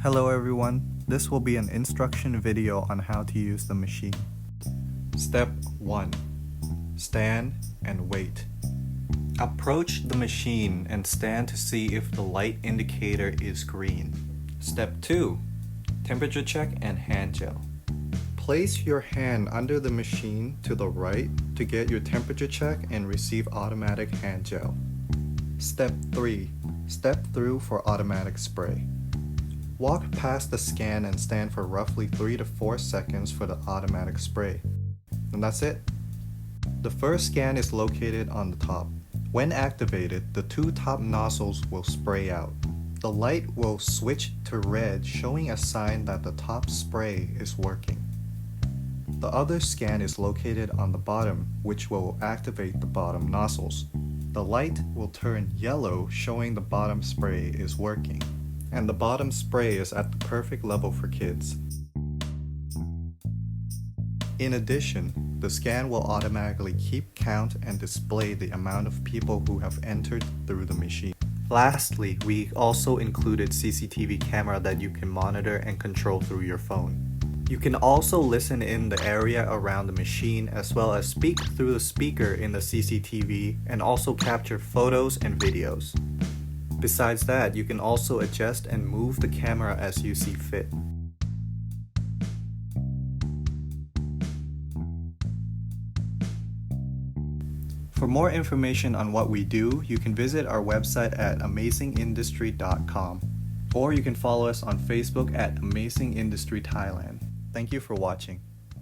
Hello everyone, this will be an instruction video on how to use the machine. Step 1. Stand and wait. Approach the machine and stand to see if the light indicator is green. Step 2. Temperature check and hand gel. Place your hand under the machine to the right to get your temperature check and receive automatic hand gel. Step 3. Step through for automatic spray. Walk past the scan and stand for roughly 3 to 4 seconds for the automatic spray. And that's it. The first scan is located on the top. When activated, the two top nozzles will spray out. The light will switch to red, showing a sign that the top spray is working. The other scan is located on the bottom, which will activate the bottom nozzles. The light will turn yellow, showing the bottom spray is working. And the bottom spray is at the perfect level for kids. In addition, the scan will automatically keep count and display the amount of people who have entered through the machine. Lastly, we also included CCTV camera that you can monitor and control through your phone. You can also listen in the area around the machine as well as speak through the speaker in the CCTV and also capture photos and videos. Besides that, you can also adjust and move the camera as you see fit. For more information on what we do, you can visit our website at amazingindustry.com, or you can follow us on Facebook at Amazing Industry Thailand. Thank you for watching.